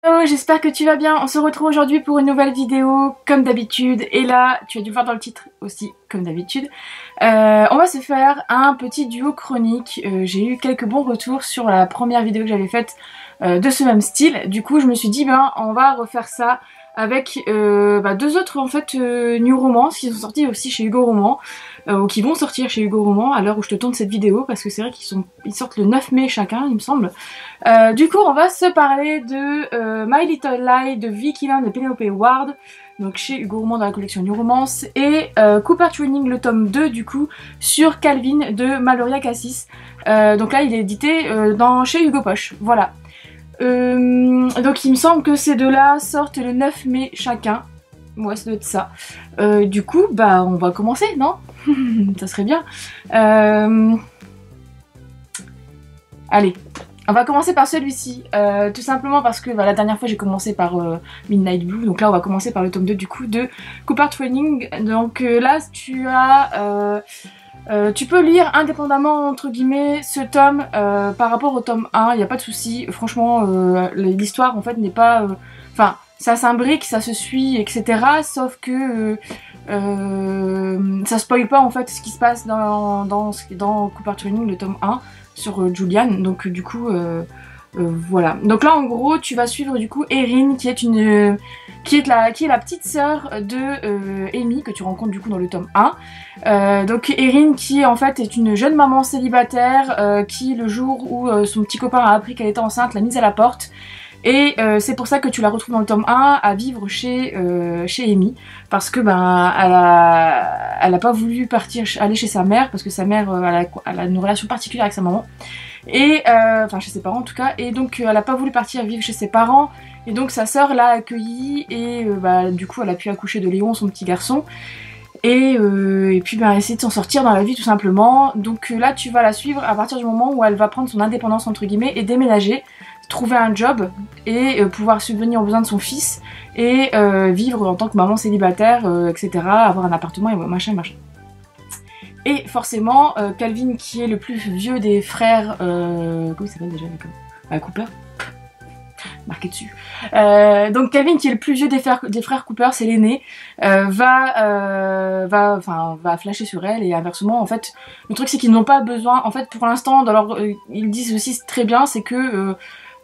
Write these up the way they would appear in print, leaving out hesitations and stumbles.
Oh, j'espère que tu vas bien. On se retrouve aujourd'hui pour une nouvelle vidéo, comme d'habitude. Et là, tu as dû voir dans le titre aussi, comme d'habitude. On va se faire un petit duo chronique. J'ai eu quelques bons retours sur la première vidéo que j'avais faite de ce même style. Du coup, je me suis dit, on va refaire ça avec deux autres en fait new romance qui sont sortis aussi chez Hugo Roman. Ou qui vont sortir chez Hugo Roman à l'heure où je te tourne cette vidéo, parce que c'est vrai qu'ils sortent le 9 mai chacun, il me semble. Du coup, on va se parler de My Little Lie de Vicky Lynn et Penelope Ward, donc chez Hugo Roman dans la collection New Romance, et Cooper Training, le tome 2 du coup, sur Calvin de Maloria Cassis. Donc là, il est édité chez Hugo Poche, voilà. Donc il me semble que ces deux-là sortent le 9 mai chacun. Ouais, ça doit être ça. Du coup, on va commencer, non? Ça serait bien. Allez, on va commencer par celui-ci. Tout simplement parce que la dernière fois j'ai commencé par Midnight Blue. Donc là, on va commencer par le tome 2 du coup de Cooper Training. Donc là, tu peux lire indépendamment entre guillemets ce tome par rapport au tome 1, il n'y a pas de souci. Franchement, l'histoire en fait n'est pas... Enfin, ça s'imbrique, ça se suit, etc. Sauf que ça spoil pas en fait ce qui se passe dans Cooper Training, le tome 1, sur Julian. Donc du coup, voilà. Donc là en gros, tu vas suivre du coup Erin qui est la petite sœur de Amy que tu rencontres du coup dans le tome 1. Donc Erin qui en fait est une jeune maman célibataire qui le jour où son petit copain a appris qu'elle était enceinte l'a mise à la porte. Et c'est pour ça que tu la retrouves dans le tome 1 à vivre chez Amy, parce que elle a pas voulu aller chez sa mère, parce que sa mère elle a une relation particulière avec sa maman, et enfin chez ses parents en tout cas, et donc elle a pas voulu partir vivre chez ses parents, et donc sa sœur l'a accueillie, et du coup elle a pu accoucher de Léon, son petit garçon, et puis essayer de s'en sortir dans la vie tout simplement. Donc là tu vas la suivre à partir du moment où elle va prendre son indépendance entre guillemets et déménager, trouver un job et pouvoir subvenir aux besoins de son fils et vivre en tant que maman célibataire, etc. Avoir un appartement et machin. Et forcément, Calvin qui est le plus vieux des frères... comment il s'appelle déjà Cooper, marqué dessus. Donc Calvin qui est le plus vieux des frères Cooper, c'est l'aîné, va flasher sur elle, et inversement en fait le truc c'est qu'ils n'ont pas besoin, en fait pour l'instant ils disent aussi très bien, c'est que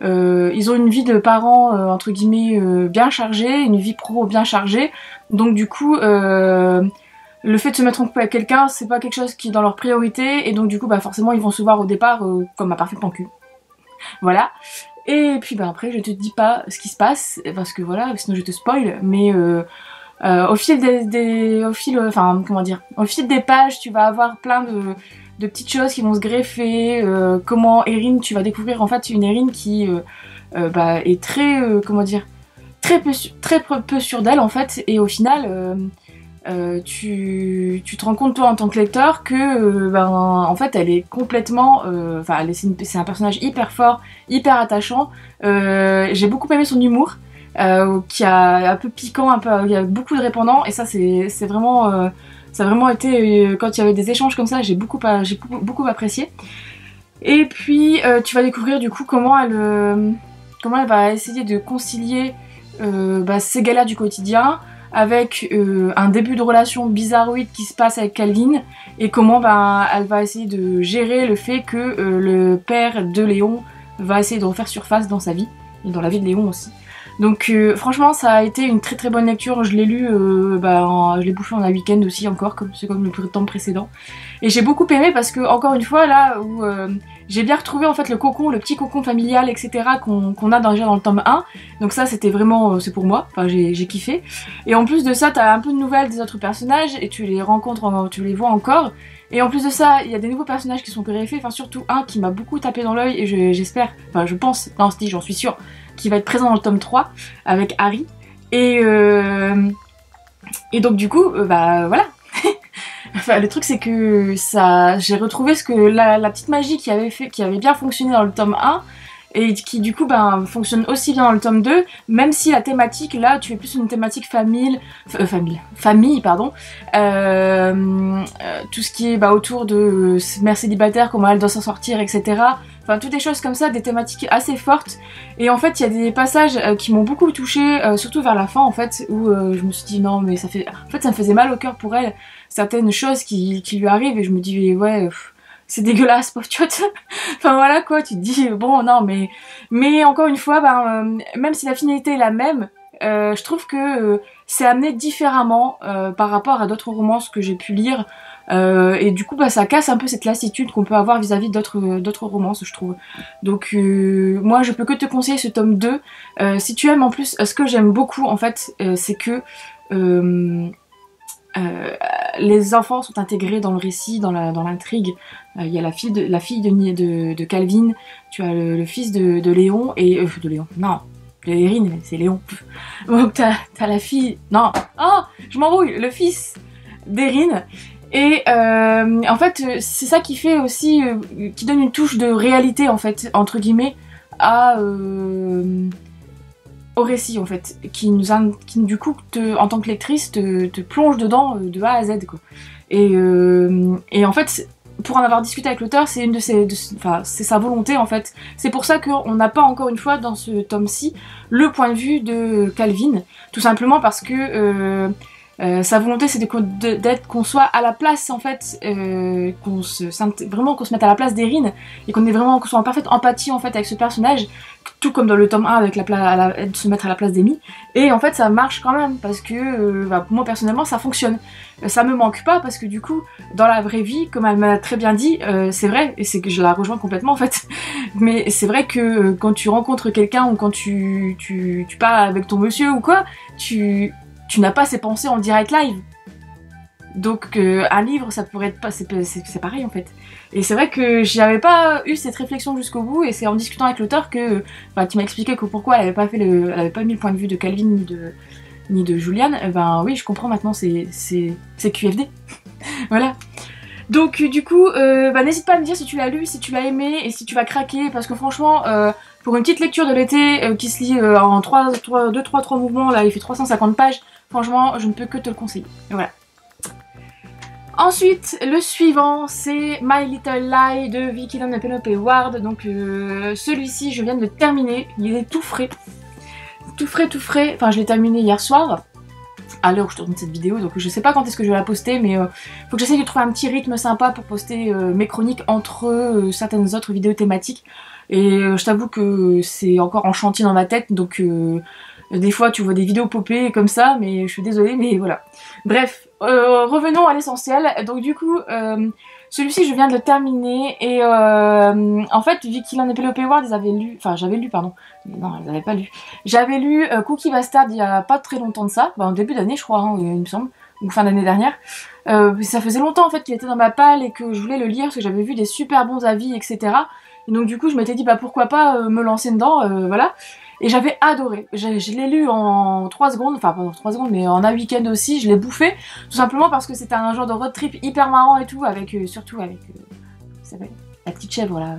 ils ont une vie de parents entre guillemets bien chargée, une vie pro bien chargée, donc du coup le fait de se mettre en couple avec quelqu'un c'est pas quelque chose qui est dans leur priorité, et donc du coup forcément ils vont se voir au départ comme un parfait plan cul. Voilà. Et puis après je te dis pas ce qui se passe parce que voilà, sinon je te spoil, mais au fil des pages tu vas avoir plein de petites choses qui vont se greffer, comment Erin, tu vas découvrir en fait une Erin qui est très très peu sûre d'elle en fait, et au final tu te rends compte toi en tant que lecteur que en fait elle est complètement c'est un personnage hyper fort, hyper attachant. J'ai beaucoup aimé son humour qui a un peu piquant, il y a beaucoup de répondants, et ça c'est vraiment ça a vraiment été quand il y avait des échanges comme ça, j'ai beaucoup apprécié. Et puis tu vas découvrir du coup comment elle va essayer de concilier ses galères du quotidien avec un début de relation bizarroïde qui se passe avec Calvin, et comment elle va essayer de gérer le fait que le père de Léon va essayer de refaire surface dans sa vie et dans la vie de Léon aussi. Donc franchement ça a été une très très bonne lecture, je l'ai lu, je l'ai bouffé en un week-end aussi encore, comme le temps précédent. Et j'ai beaucoup aimé parce que encore une fois là où j'ai bien retrouvé en fait le petit cocon familial, etc. qu'on a déjà dans le tome 1. Donc ça c'était vraiment, c'est pour moi, enfin j'ai kiffé. Et en plus de ça t'as un peu de nouvelles des autres personnages et tu les rencontres, tu les vois encore. Et en plus de ça, il y a des nouveaux personnages qui sont greffés, enfin surtout un qui m'a beaucoup tapé dans l'œil, et j'espère, je pense, non si j'en suis sûre, qui va être présent dans le tome 3 avec Harry. Et donc du coup, voilà. Enfin, le truc c'est que j'ai retrouvé la petite magie qui avait bien fonctionné dans le tome 1, et qui du coup ben, fonctionne aussi bien dans le tome 2, même si la thématique là tu es plus une thématique famille pardon, tout ce qui est bah, autour de mère célibataire, comment elle doit s'en sortir, etc. Enfin toutes des choses comme ça, des thématiques assez fortes, et en fait il y a des passages qui m'ont beaucoup touchée, surtout vers la fin en fait, où je me suis dit non mais ça fait, en fait ça me faisait mal au cœur pour elle, certaines choses qui lui arrivent, et je me dis ouais c'est dégueulasse pauvre tiotte. Enfin voilà quoi, tu te dis bon non mais encore une fois ben, même si la finalité est la même, je trouve que c'est amené différemment par rapport à d'autres romances que j'ai pu lire, et du coup bah, ça casse un peu cette lassitude qu'on peut avoir vis-à-vis d'autres romances je trouve. Donc moi je peux que te conseiller ce tome 2 si tu aimes. En plus ce que j'aime beaucoup en fait c'est que les enfants sont intégrés dans le récit, dans l'intrigue. Il y a la fille de Calvin, tu as le fils de Léon, et... de Léon, non, de Erin, c'est Léon. Donc t'as la fille... Non, oh, je m'embrouille, le fils d'Erin. Et en fait, c'est ça qui fait aussi... qui donne une touche de réalité, en fait, entre guillemets, au récit en fait, qui du coup en tant que lectrice te plonge dedans de A à Z quoi. Et en fait pour en avoir discuté avec l'auteur, c'est c'est sa volonté en fait. C'est pour ça qu'on n'a pas encore une fois dans ce tome-ci le point de vue de Calvin, tout simplement parce que sa volonté c'est qu'on soit à la place en fait, qu'on se mette à la place d'Erin, et qu'on soit en parfaite empathie en fait avec ce personnage, tout comme dans le tome 1 avec de se mettre à la place d'Amy. Et en fait ça marche quand même parce que bah, moi personnellement ça fonctionne. Ça me manque pas parce que du coup dans la vraie vie, comme elle m'a très bien dit, c'est vrai, et c'est que je la rejoins complètement en fait, mais c'est vrai que quand tu rencontres quelqu'un ou quand tu parles avec ton monsieur ou quoi, tu n'as pas ces pensées en direct live. Donc un livre ça pourrait être pas, c'est pareil en fait. Et c'est vrai que j'avais pas eu cette réflexion jusqu'au bout, et c'est en discutant avec l'auteur que tu m'as expliqué que pourquoi elle avait pas mis le point de vue de Calvin ni de Julian. Ben oui, je comprends maintenant, c'est QFD. Voilà. Donc du coup n'hésite pas à me dire si tu l'as lu, si tu l'as aimé et si tu vas craquer, parce que franchement pour une petite lecture de l'été qui se lit en 2-3 mouvements, là il fait 350 pages, franchement je ne peux que te le conseiller. Et voilà. Ensuite, le suivant, c'est My Little Lie de Vicky Lane et Penelope Ward. Donc celui-ci, je viens de le terminer. Il est tout frais. Tout frais. Enfin, je l'ai terminé hier soir, à l'heure où je tourne cette vidéo. Donc je sais pas quand est-ce que je vais la poster, mais faut que j'essaye de trouver un petit rythme sympa pour poster mes chroniques entre certaines autres vidéos thématiques. Et je t'avoue que c'est encore en chantier dans ma tête, donc... des fois tu vois des vidéos popper comme ça, mais je suis désolée, mais voilà. Bref, revenons à l'essentiel. Donc du coup, celui-ci je viens de le terminer, et en fait Vicky Lane et Penelope Ward, j'avais lu, non elles n'avaient pas lu. J'avais lu Cookie Bastard il y a pas très longtemps de ça, en début d'année je crois, hein, il me semble, ou fin d'année dernière. Ça faisait longtemps en fait qu'il était dans ma palle et que je voulais le lire parce que j'avais vu des super bons avis, etc. Et donc du coup je m'étais dit pourquoi pas me lancer dedans, voilà. Et j'avais adoré. Je l'ai lu en 3 secondes, enfin pas en 3 secondes, mais en un week-end aussi, je l'ai bouffé, tout simplement parce que c'était un genre de road trip hyper marrant et tout, avec surtout avec la petite chèvre là.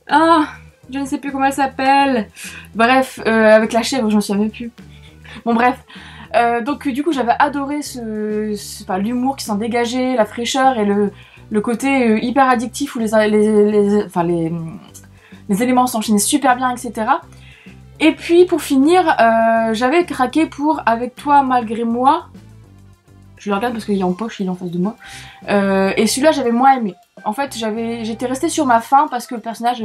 Ah, je ne sais plus comment elle s'appelle. Bref, avec la chèvre, je m'en souviens même plus. Bon bref. Donc du coup j'avais adoré l'humour qui s'en dégageait, la fraîcheur et le côté hyper addictif où les éléments s'enchaînaient super bien, etc. Et puis pour finir, j'avais craqué pour Avec toi malgré moi. Je le regarde parce qu'il est en poche, il est en face de moi. Et celui-là j'avais moins aimé. En fait j'étais restée sur ma faim parce que le personnage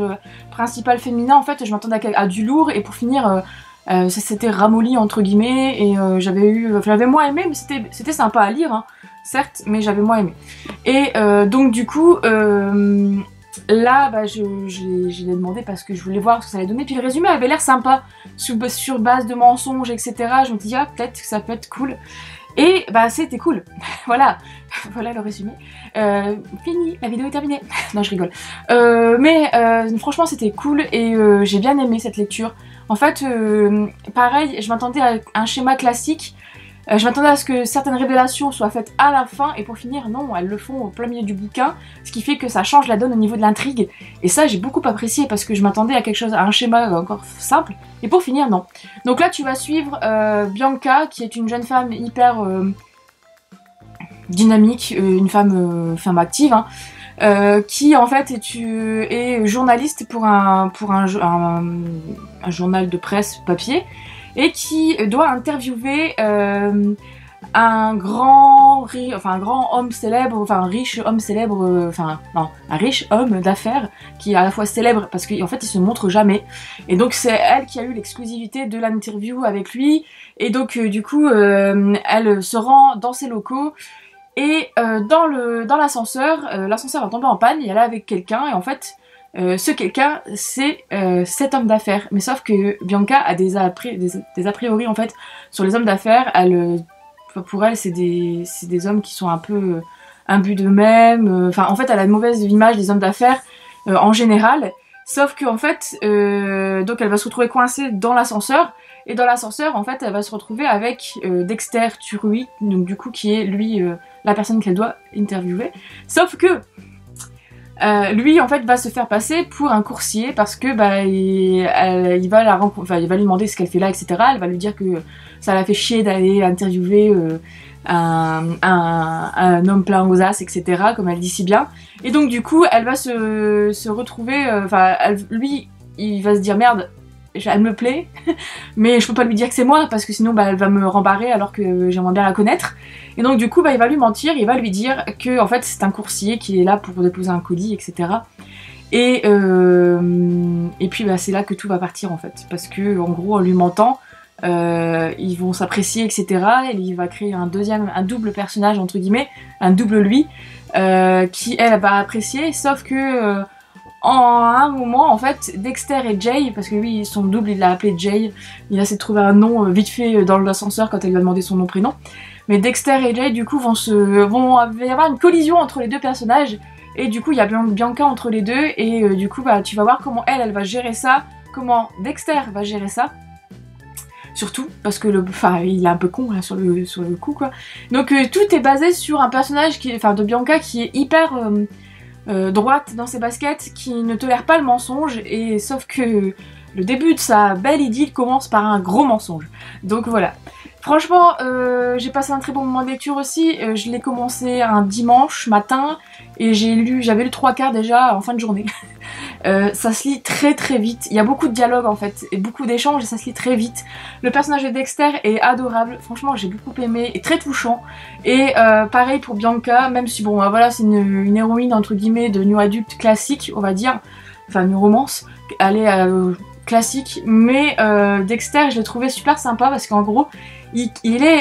principal féminin, en fait je m'attendais à du lourd, et pour finir c'était ramolli entre guillemets, et j'avais moins aimé, mais c'était sympa à lire, hein, certes, mais j'avais moins aimé. Et donc du coup... là, je l'ai demandé parce que je voulais voir ce que ça allait donner. Puis le résumé avait l'air sympa, sur base de mensonges, etc. Je me dis, peut-être que ça peut être cool. Et c'était cool. Voilà le résumé. Fini, la vidéo est terminée. Non, je rigole. Mais franchement, c'était cool, et j'ai bien aimé cette lecture. En fait, pareil, je m'attendais à un schéma classique. Je m'attendais à ce que certaines révélations soient faites à la fin, et pour finir, non, elles le font au plein milieu du bouquin, ce qui fait que ça change la donne au niveau de l'intrigue, et ça j'ai beaucoup apprécié parce que je m'attendais à quelque chose, à un schéma encore simple, et pour finir, non. Donc là tu vas suivre Bianca, qui est une jeune femme hyper dynamique, une femme active, hein, qui en fait est journaliste pour un journal de presse papier, et qui doit interviewer un grand homme célèbre, enfin un riche homme célèbre, un riche homme d'affaires qui est à la fois célèbre parce qu'en fait il se montre jamais, et donc c'est elle qui a eu l'exclusivité de l'interview avec lui, et donc du coup elle se rend dans ses locaux, et dans l'ascenseur, l'ascenseur va tomber en panne, et elle est avec quelqu'un, et en fait ce quelqu'un, c'est cet homme d'affaires. Mais sauf que Bianca a des a priori en fait sur les hommes d'affaires. Pour elle, c'est des hommes qui sont un peu imbus d'eux-mêmes. Enfin, en fait, elle a une mauvaise image des hommes d'affaires en général. Sauf que en fait, donc elle va se retrouver coincée dans l'ascenseur. Et dans l'ascenseur, en fait, elle va se retrouver avec Dexter Turui, donc du coup qui est lui la personne qu'elle doit interviewer. Sauf que lui en fait va se faire passer pour un coursier parce que il va la rencontrer, il va lui demander ce qu'elle fait là, etc. Elle va lui dire que ça la fait chier d'aller interviewer un homme plein aux as, etc. comme elle dit si bien. Et donc du coup elle va se retrouver, lui il va se dire merde, elle me plaît, mais je peux pas lui dire que c'est moi parce que sinon elle va me rembarrer alors que j'aimerais bien la connaître. Et donc du coup il va lui mentir, il va lui dire que en fait c'est un coursier qui est là pour déposer un colis, etc. Et puis c'est là que tout va partir en fait, parce que en gros en lui mentant, ils vont s'apprécier, etc. Et il va créer un double personnage entre guillemets, un double lui, qui elle va apprécier, sauf que à un moment, en fait, Dexter et Jay, parce que lui, son double, il l'a appelé Jay, il a essayé de trouver un nom vite fait dans l'ascenseur quand elle lui a demandé son nom prénom. Mais Dexter et Jay, du coup, il va y avoir une collision entre les deux personnages, et du coup, il y a Bianca entre les deux, et du coup, tu vas voir comment elle va gérer ça, comment Dexter va gérer ça. Surtout, parce que il est un peu con là sur le coup, quoi. Donc tout est basé sur un personnage de Bianca qui est hyper droite dans ses baskets, qui ne tolère pas le mensonge, et sauf que le début de sa belle idylle commence par un gros mensonge. Donc voilà. Franchement, j'ai passé un très bon moment de lecture aussi. Je l'ai commencé un dimanche matin et j'avais lu 3/4 déjà en fin de journée. Ça se lit très très vite. Il y a beaucoup de dialogues en fait et beaucoup d'échanges et ça se lit très vite. Le personnage de Dexter est adorable. Franchement, j'ai beaucoup aimé et très touchant. Et pareil pour Bianca, même si bon, voilà, c'est une héroïne entre guillemets de new adulte classique, on va dire, enfin une romance. Elle est classique, mais Dexter, je l'ai trouvé super sympa parce qu'en gros,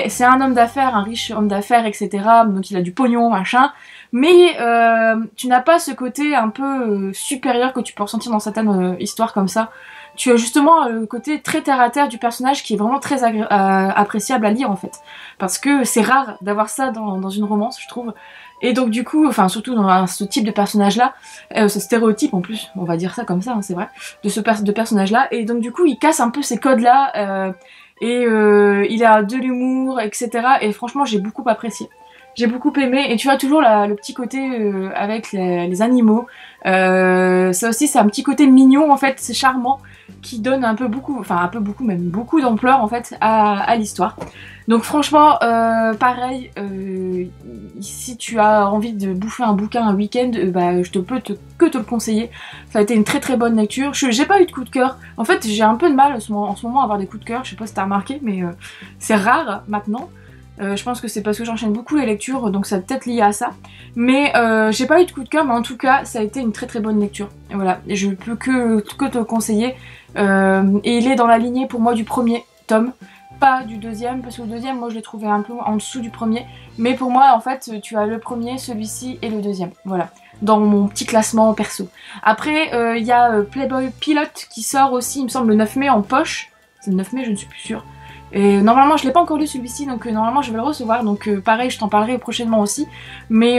c'est un homme d'affaires, un riche homme d'affaires, etc. Donc il a du pognon, machin. Mais tu n'as pas ce côté un peu supérieur que tu peux ressentir dans certaines histoires comme ça. Tu as justement le côté très terre à terre du personnage qui est vraiment très appréciable à lire en fait. Parce que c'est rare d'avoir ça dans une romance, je trouve. Et donc du coup, enfin surtout dans ce type de personnage-là, ce stéréotype en plus, on va dire ça comme ça, hein, c'est vrai, de personnage-là. Et donc du coup, il casse un peu ces codes-là. Il a de l'humour, etc. Et franchement, j'ai beaucoup apprécié. J'ai beaucoup aimé, et tu as toujours le petit côté avec les animaux. Ça aussi, c'est un petit côté mignon en fait, c'est charmant, qui donne même beaucoup d'ampleur en fait à l'histoire. Donc franchement, pareil, si tu as envie de bouffer un bouquin un week-end, je peux que te le conseiller. Ça a été une très très bonne lecture. J'ai pas eu de coup de cœur. En fait, j'ai un peu de mal en ce moment à avoir des coups de cœur. Je sais pas si t'as remarqué, mais c'est rare maintenant. Je pense que c'est parce que j'enchaîne beaucoup les lectures, donc ça peut-être lié à ça. Mais j'ai pas eu de coup de cœur, mais en tout cas, ça a été une très très bonne lecture. Et voilà, et je peux que te le conseiller. Et il est dans la lignée pour moi du premier tome, pas du deuxième, parce que le deuxième, moi je l'ai trouvé un peu en dessous du premier. Mais pour moi, en fait, tu as le premier, celui-ci et le deuxième. Voilà, dans mon petit classement perso. Après, il y a Playboy Pilot qui sort aussi, il me semble, le 9 mai en poche. C'est le 9 mai, je ne suis plus sûre. Et normalement je l'ai pas encore lu celui-ci, donc normalement je vais le recevoir, donc pareil je t'en parlerai prochainement aussi. Mais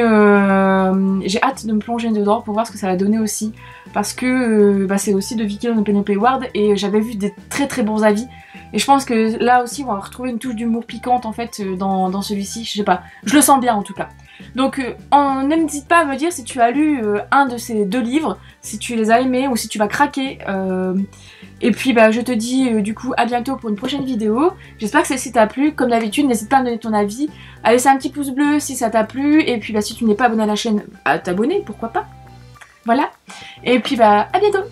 j'ai hâte de me plonger dedans pour voir ce que ça va donner aussi. Parce que c'est aussi de Vicky Lane et Penelope Ward et j'avais vu des très très bons avis. Et je pense que là aussi on va retrouver une touche d'humour piquante en fait dans celui-ci, je sais pas. Je le sens bien en tout cas. Donc n'hésite pas à me dire si tu as lu un de ces 2 livres, si tu les as aimés ou si tu vas craquer. Et puis je te dis du coup à bientôt pour une prochaine vidéo. J'espère que celle-ci t'a plu. Comme d'habitude, n'hésite pas à me donner ton avis, à laisser un petit pouce bleu si ça t'a plu. Et puis si tu n'es pas abonné à la chaîne, à t'abonner, pourquoi pas. Voilà. Et puis à bientôt.